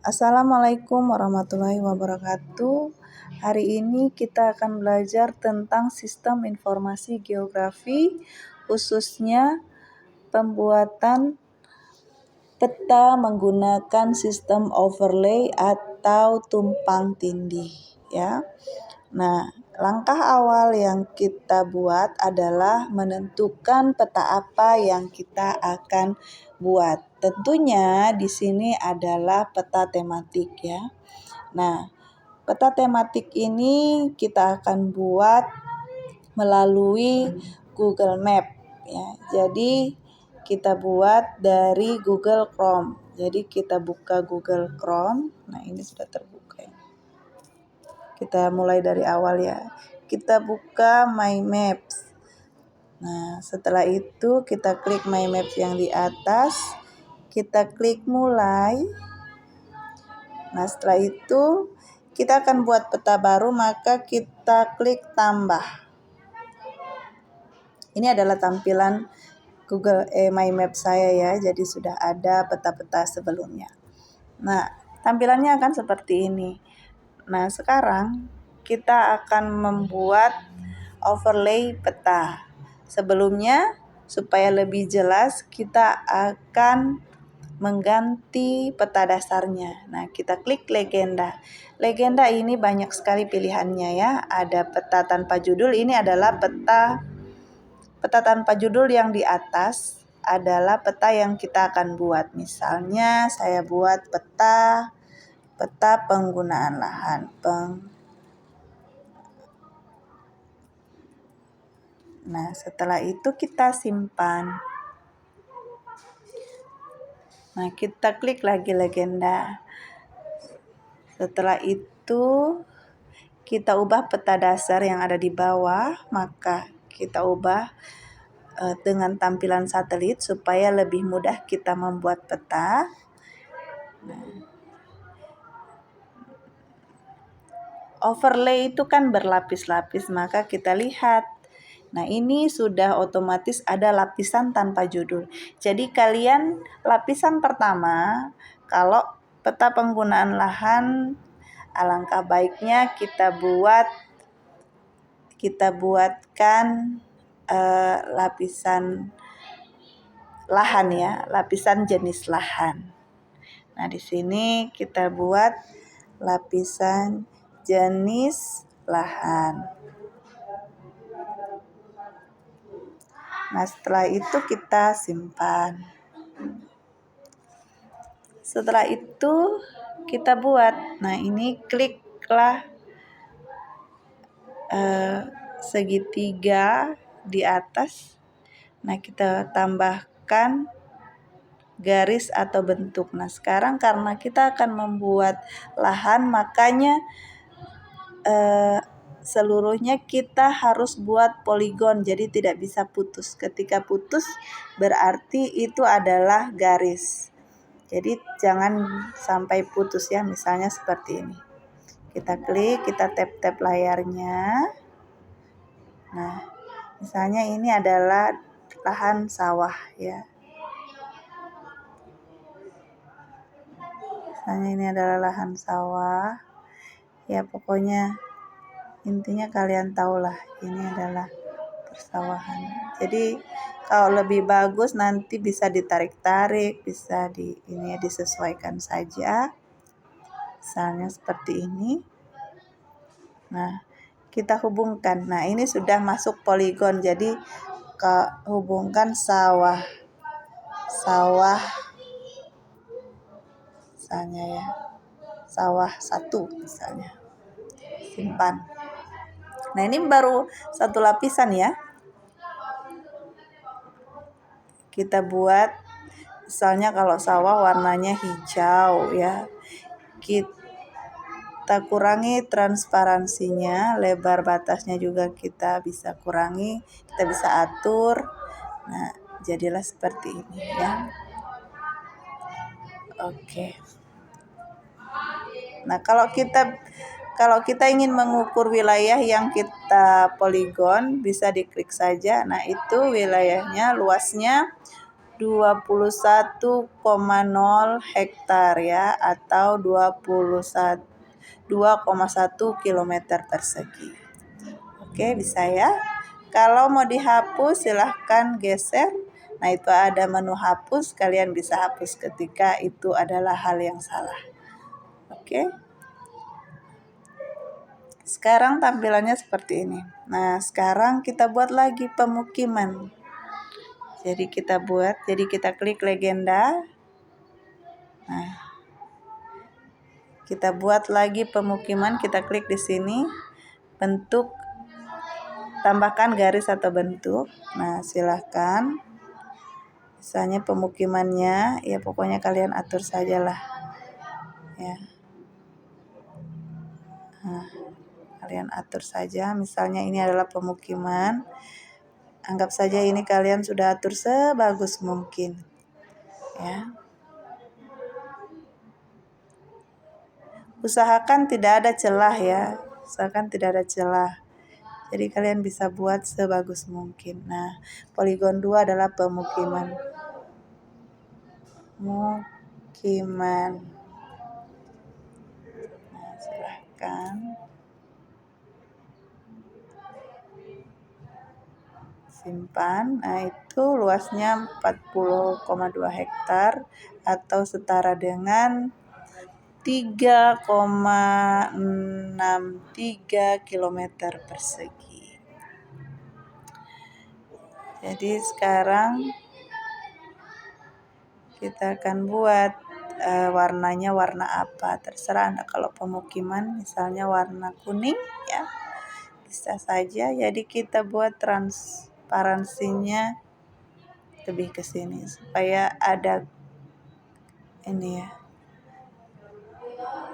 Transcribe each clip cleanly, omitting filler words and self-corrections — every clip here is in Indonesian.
Assalamualaikum warahmatullahi wabarakatuh. Hari ini kita akan belajar tentang sistem informasi geografi, khususnya pembuatan peta menggunakan sistem overlay atau tumpang tindih, ya. Nah, langkah awal yang kita buat adalah menentukan peta apa yang kita akan buat. Tentunya di sini adalah peta tematik, ya. Nah, peta tematik ini kita akan buat melalui Google Map, ya. Jadi kita buat dari Google Chrome. Jadi kita buka Google Chrome. Nah, ini sudah terbuka, ya. Kita mulai dari awal, ya. Kita buka My Maps. Nah, setelah itu kita klik My Maps yang di atas. Kita klik mulai. Nah, setelah itu kita akan buat peta baru, maka kita klik tambah. Ini adalah tampilan Google My Maps saya, ya. Jadi sudah ada peta-peta sebelumnya. Nah, tampilannya akan seperti ini. Nah, sekarang kita akan membuat overlay peta. Sebelumnya, supaya lebih jelas, kita akan mengganti peta dasarnya. Nah, kita klik legenda. Legenda ini banyak sekali pilihannya, ya. Ada peta tanpa judul, ini adalah peta tanpa judul yang di atas adalah peta yang kita akan buat. Misalnya saya buat peta penggunaan lahan. Nah, setelah itu kita simpan. Nah, kita klik lagi legenda. Setelah itu kita ubah peta dasar yang ada di bawah, maka kita ubah dengan tampilan satelit supaya lebih mudah kita membuat peta. Overlay itu kan berlapis-lapis, maka kita lihat. Nah, ini sudah otomatis ada lapisan tanpa judul. Jadi kalian lapisan pertama, kalau peta penggunaan lahan, alangkah baiknya kita buatkan lapisan lahan, ya, lapisan jenis lahan. Nah, di sini kita buat lapisan jenis lahan. Nah, setelah itu kita simpan. Setelah itu kita buat. Nah, ini kliklah segitiga di atas. Nah, kita tambahkan garis atau bentuk. Nah, sekarang karena kita akan membuat lahan, makanya seluruhnya kita harus buat poligon, jadi tidak bisa putus. Ketika putus berarti itu adalah garis. Jadi jangan sampai putus, ya, misalnya seperti ini. Kita klik, kita tap layarnya. Nah, misalnya ini adalah lahan sawah, ya. Misalnya ini adalah lahan sawah. Ya, pokoknya intinya kalian tahulah ini adalah persawahan. Jadi kalau lebih bagus nanti bisa ditarik-tarik, bisa disesuaikan saja. Misalnya seperti ini. Nah, kita hubungkan. Nah, ini sudah masuk poligon. Jadi hubungkan sawah misalnya, ya. Sawah 1 misalnya. Simpan. Nah, ini baru satu lapisan, ya. Kita buat, misalnya kalau sawah warnanya hijau, ya. Kita kurangi transparansinya, lebar batasnya juga kita bisa kurangi, kita bisa atur. Nah, jadilah seperti ini, ya. Oke. Nah, kalau kita ingin mengukur wilayah yang kita poligon, bisa diklik saja. Nah, itu wilayahnya, luasnya 21,0 hektar ya, atau 2,1 kilometer persegi. Oke, bisa ya. Kalau mau dihapus silahkan geser. Nah, itu ada menu hapus, kalian bisa hapus ketika itu adalah hal yang salah. Oke. Sekarang tampilannya seperti ini. Nah, sekarang kita buat lagi pemukiman. Jadi kita klik legenda. Nah, kita buat lagi pemukiman, kita klik di sini. Bentuk, tambahkan garis atau bentuk. Nah, silahkan. Misalnya pemukimannya, ya pokoknya kalian atur sajalah. Ya. Nah, kalian atur saja. Misalnya ini adalah pemukiman. Anggap saja ini kalian sudah atur sebagus mungkin. Ya. Usahakan tidak ada celah ya. Usahakan tidak ada celah. Jadi kalian bisa buat sebagus mungkin. Nah, poligon 2 adalah pemukiman. Mukiman. Nah, silahkan. Simpan. Nah, itu luasnya 40,2 hektar atau setara dengan 3,63 kilometer persegi. Jadi sekarang kita akan buat warnanya warna apa, terserah Anda. Kalau pemukiman misalnya warna kuning ya, bisa saja. Jadi kita buat transparansinya lebih ke sini supaya ada ini ya,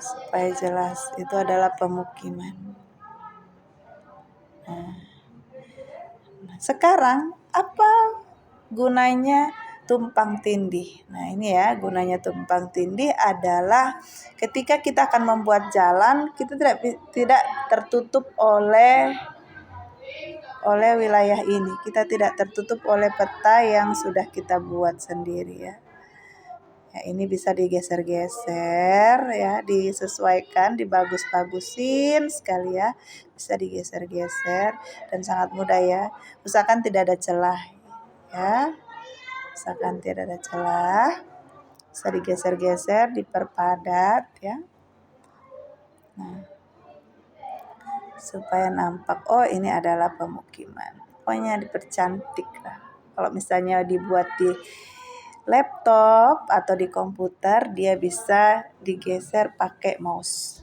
supaya jelas itu adalah pemukiman. Nah, sekarang apa gunanya tumpang tindih? Nah, ini ya, gunanya tumpang tindih adalah ketika kita akan membuat jalan, kita tidak tertutup oleh wilayah ini. Kita tidak tertutup oleh peta yang sudah kita buat sendiri ya. Ya, ini bisa digeser-geser ya, disesuaikan, dibagus-bagusin sekali ya. Bisa digeser-geser dan sangat mudah ya. Usahakan tidak ada celah ya. Usahakan tidak ada celah. Bisa digeser-geser, diperpadat ya. Nah, supaya nampak, oh ini adalah pemukiman. Pokoknya dipercantik lah. Kalau misalnya dibuat di laptop atau di komputer, dia bisa digeser pakai mouse.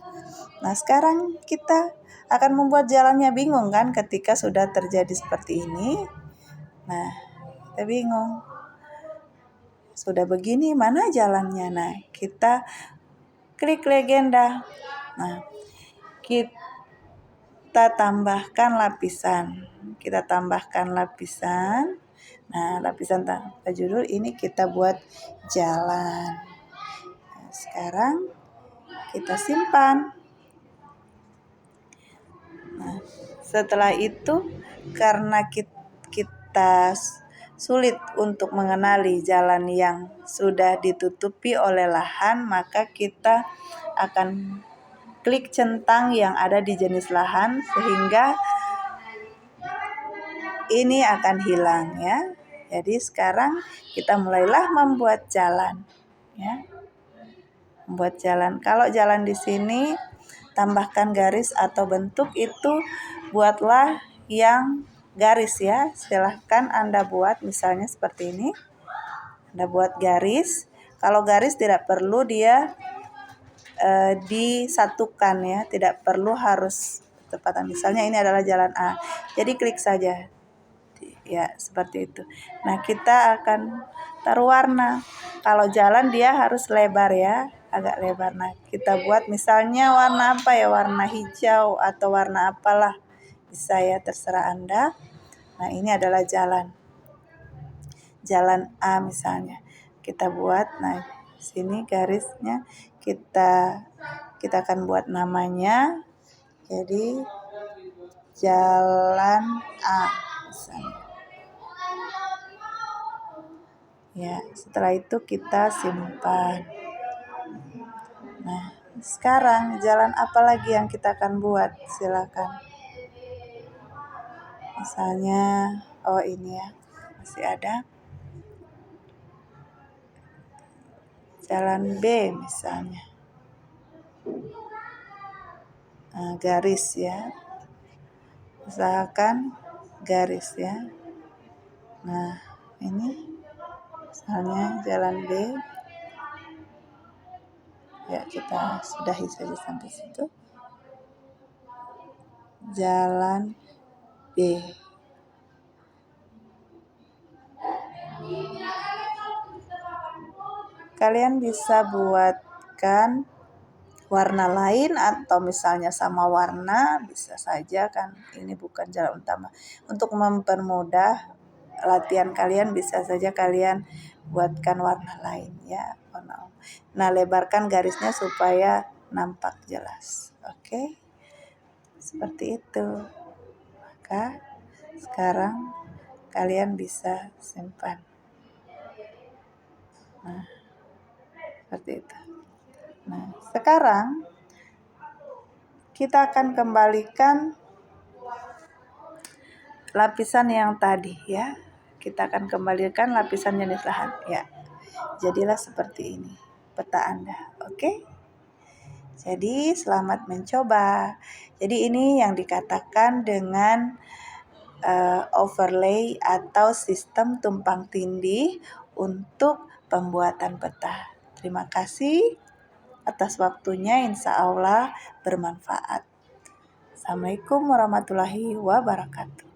Nah, sekarang kita akan membuat jalannya. Bingung kan ketika sudah terjadi seperti ini? Nah, kita bingung. Sudah begini, mana jalannya? Nah, kita klik legenda. Nah, kita tambahkan lapisan. Nah, lapisan tanpa judul ini kita buat jalan. Nah, sekarang kita simpan. Nah, setelah itu karena kita sulit untuk mengenali jalan yang sudah ditutupi oleh lahan, maka kita akan klik centang yang ada di jenis lahan sehingga ini akan hilang ya. Jadi sekarang kita mulailah membuat jalan ya. Membuat jalan. Kalau jalan di sini tambahkan garis atau bentuk, itu buatlah yang garis ya. Silahkan Anda buat misalnya seperti ini. Anda buat garis. Kalau garis tidak perlu dia disatukan ya, tidak perlu harus bertepatan. Misalnya ini adalah jalan A. Jadi klik saja. Ya, seperti itu. Nah, kita akan taruh warna. Kalau jalan dia harus lebar ya, agak lebar. Nah, kita buat misalnya warna apa ya, warna hijau atau warna apalah. Bisa ya, terserah Anda. Nah, ini adalah jalan. Jalan A misalnya. Kita buat, nah, sini garisnya kita akan buat namanya. Jadi jalan A misalnya. Ya, setelah itu kita simpan. Nah, sekarang jalan apa lagi yang kita akan buat? Silakan. Misalnya, ini ya, masih ada. Jalan B misalnya. Nah, garis ya. Usahakan garis ya. Nah, ini misalnya jalan B. Ya, kita sudahi saja sampai situ. Jalan B. Kalian bisa buatkan warna lain atau misalnya sama warna, bisa saja kan, ini bukan jalan utama. Untuk mempermudah latihan kalian, bisa saja kalian buatkan warna lain ya, warna. Nah, lebarkan garisnya supaya nampak jelas. Oke, seperti itu. Maka sekarang kalian bisa simpan. Nah, seperti itu. Nah, sekarang kita akan kembalikan lapisan yang tadi ya. Kita akan kembalikan lapisan jenis lahan ya. Jadilah seperti ini peta Anda. Oke? Jadi selamat mencoba. Jadi ini yang dikatakan dengan overlay atau sistem tumpang tindih untuk pembuatan peta. Terima kasih atas waktunya, insya Allah bermanfaat. Assalamualaikum warahmatullahi wabarakatuh.